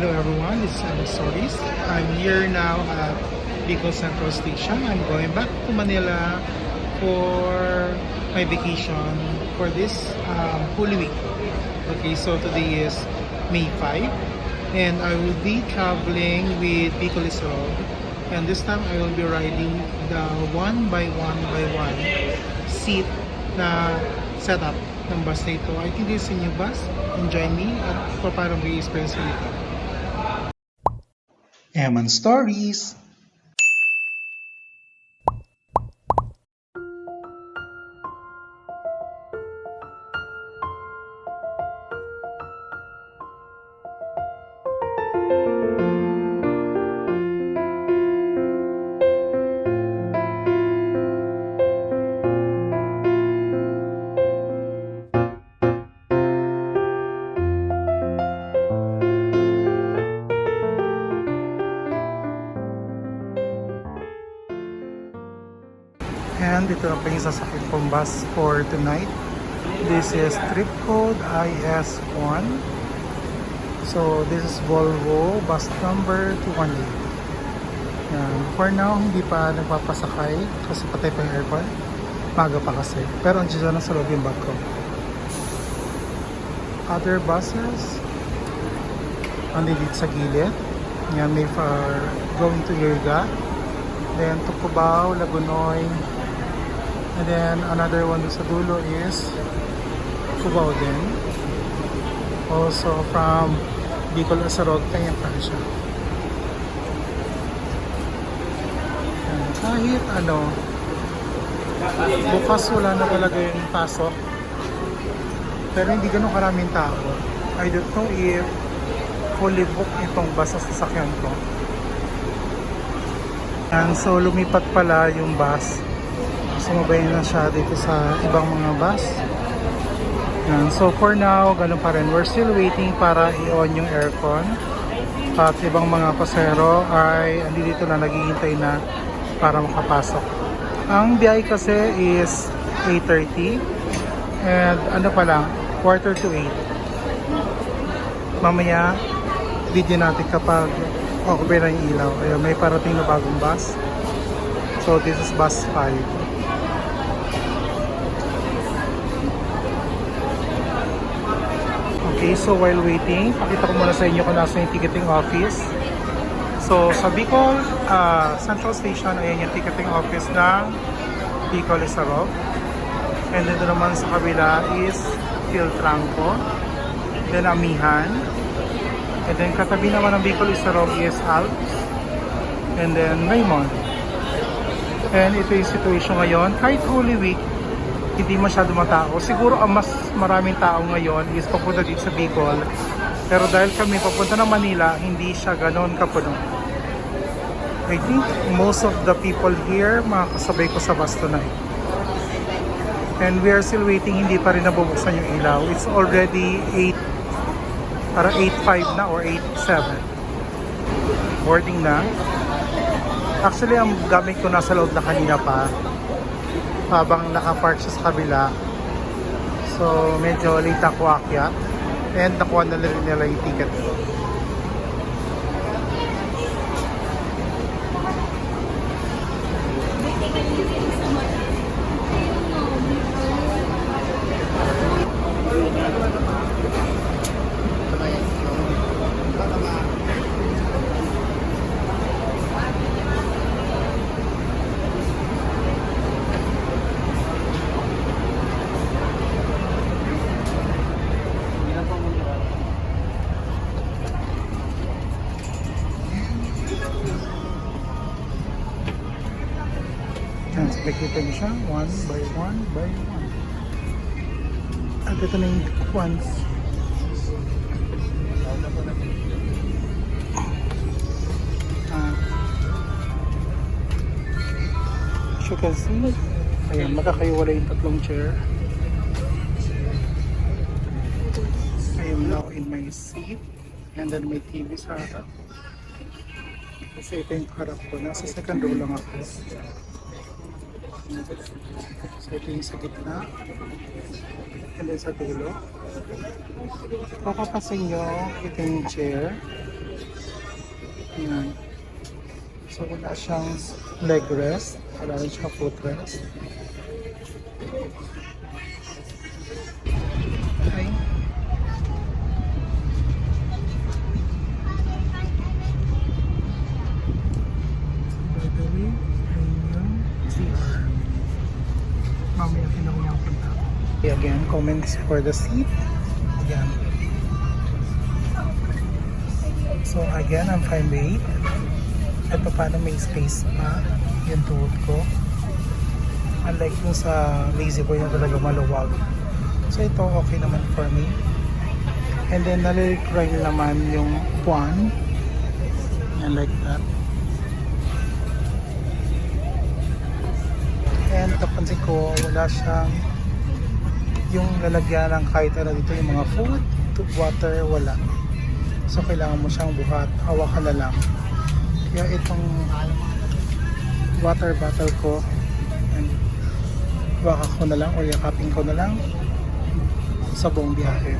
Hello everyone, this is Anna Solis. I'm here now at Bicol Central Station. I'm going back to Manila for my vacation for this Holy Week. Okay, so today is May 5 and I will be traveling with Bicol Road. And this time I will be riding the one by one seat na setup ng bus na ito. I think this is a new bus. Enjoy me at kung paano mag-experience nito. Eman Stories! And ito na po yung sasakyan kong bus for tonight. This is trip code IS1. So this is Volvo bus number 218. Yan. For now, hindi pa nagpapasakay kasi patay pa yung aircon. Maga pa kasi. Pero ang dyan na sa loob yung bag ko. Other buses andito sa gilid. Yan, may for going to Iriga. Then Tucubao, Lagunoy. And then another one sa dulo is Cubao din. Also from Bicol Asarog, kaya pa siya. And kahit ano, bukas wala na talaga yung pasok. Pero hindi ganun karaming tao. I don't know if fully booked itong bus sa sasakyan ko. And so lumipat pala yung bus. Sumabay na siya dito sa ibang mga bus. Yan. So for now, ganun pa rin. We're still waiting para i-on yung aircon. At ibang mga pasero ay andito na naghihintay na para makapasok. Ang biyahe kasi is 8:30 and ano pa lang, 7:45. Mamaya, video natin kapag okay na yung ilaw. Ayun, may parating na bagong bus. So this is bus 5. Okay, so while waiting, pakita ko muna sa inyo kung nasa yung ticketing office. So sa Bicol Central Station, ayan yung ticketing office ng Bicol Isarog. And then naman sa kabila is Philtranco, then Amihan, and then katabi naman ng Bicol Isarog is Alps, and then Raymond. And ito yung situation ngayon. Kahit Holy Week, hindi masyado matao. Siguro ang mas maraming tao ngayon is papunta dito sa Bicol. Pero dahil kami papunta ng Manila, hindi siya ganon kapuno. I think most of the people here, mga kasabay ko sa bus tonight. And we are still waiting, hindi pa rin nabubuksan yung ilaw. It's already 8, para 8:05 na or 8:07. Boarding na. Actually, ang gamit ko nasa loob na kanina pa. Habang nakapark siya sa kabila. So medyo late ako akyat and nakuha na rin nila yung ticket. Nakikita niyo siya, one by one. At ito na yung ones. As you can see, ayan, magkakaiwala yung tatlong chair. I am now in my seat and then may TV sa harap. Kasi ito yung harap ko. Nasa second row lang ako. So ito yung sa gitna and then sa dulo. Papapasin nyo ito yung chair Yan. So wala siyang leg rest, wala rin siyang foot rest. Okay. By the way, ayun yung CR. Mamaya tinako niya ang punta. Okay, again, comments for the seat. Again. So again, I'm fine with 8. At paano may space pa yung tuhod ko. Unlike yung sa lazy boy na talaga maluwag. So ito okay naman for me. And then nalirecline naman yung puwan. And like that. And napansin ko wala siyang yung lalagyan ng kahit ano dito, yung mga food, water, wala. So kailangan mo siyang buhat, hawakan na lang. Kaya itong water bottle ko, and baka ko na lang o yakapin ko na lang sa buong biyahe.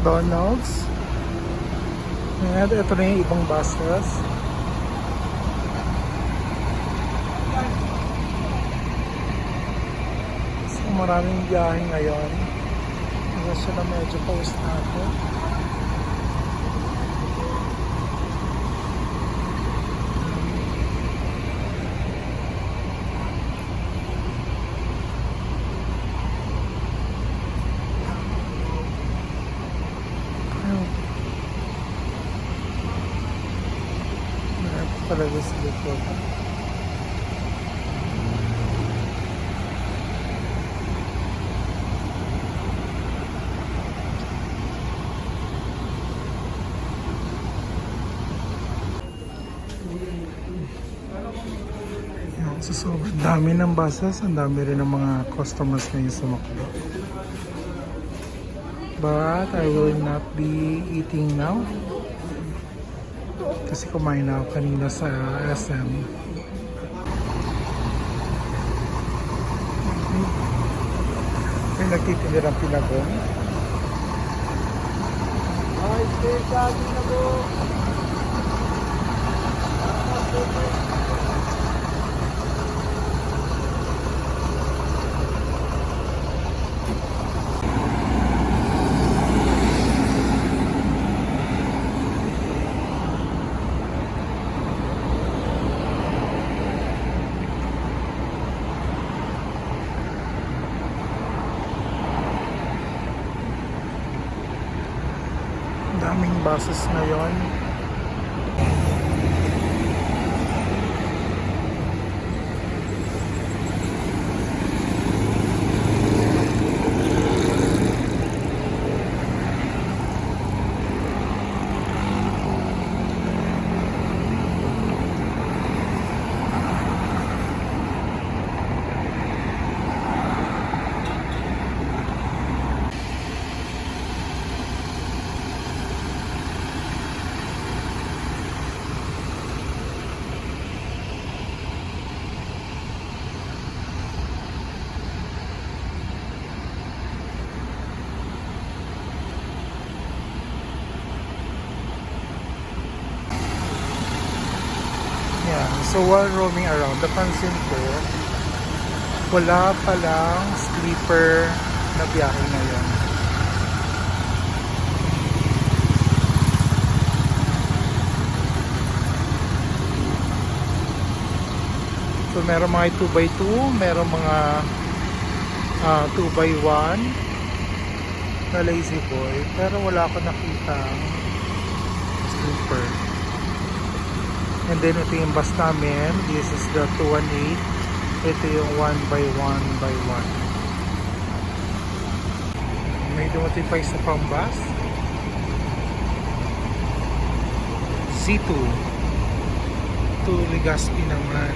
McDonald's. And ito na yung ibang buses. So maraming biyahe ngayon. Kaya sila medyo pause na ako. Talaga sila po. So sobrang dami ng buses, ang dami rin ng mga customers ngayon sa Macdo. But I will not be eating now. Kasi kumain na ako kanina sa SM. May nagtitindir ang pinagong. Ay, stay sa pinagong! Daming buses ngayon. So while roaming around, napansin ko, wala palang sleeper na biyahe ngayon. So meron mga 2x2, meron mga 2x1 na lazy boy, pero wala ako nakita sleeper. And then ito yung bus namin. This is the 218. Ito yung 1x1x1. May dumating pa isa pang bus. C2 to Legazpi naman.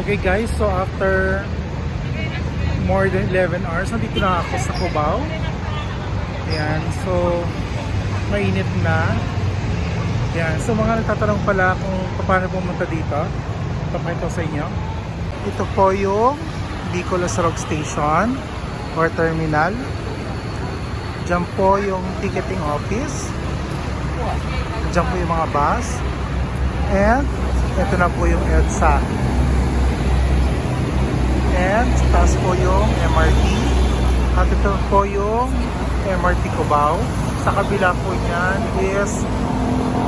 Okay guys, so after more than 11 hours, nandito na ako sa Cubao. Ayan, so mainit na. Ayan, so mga nagtatanong pala kung paano pumunta dito, papakita ko sa inyo. Ito po yung Bicol Lasarog Station or Terminal. Diyan po yung ticketing office. Diyan po yung mga bus. And ito na po yung EDSA. And taas po yung MRT. At ito po yung MRT Cubao. Sa kabila po niyan is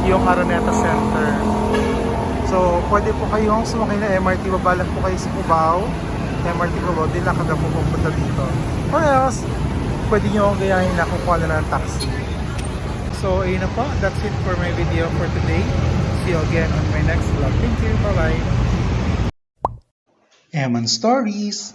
yung Araneta Center. So, pwede po kayong sumakay na MRT. Babalan po kayo sa Cubao. MRT Cubao. Di lakad na po pupunta dito. Or else, pwede nyo akong gayahin na kukuha na ng taxi. So, ayun na po. That's it for my video for today. See you again on my next vlog. Thank you. Bye-bye. Eman Stories.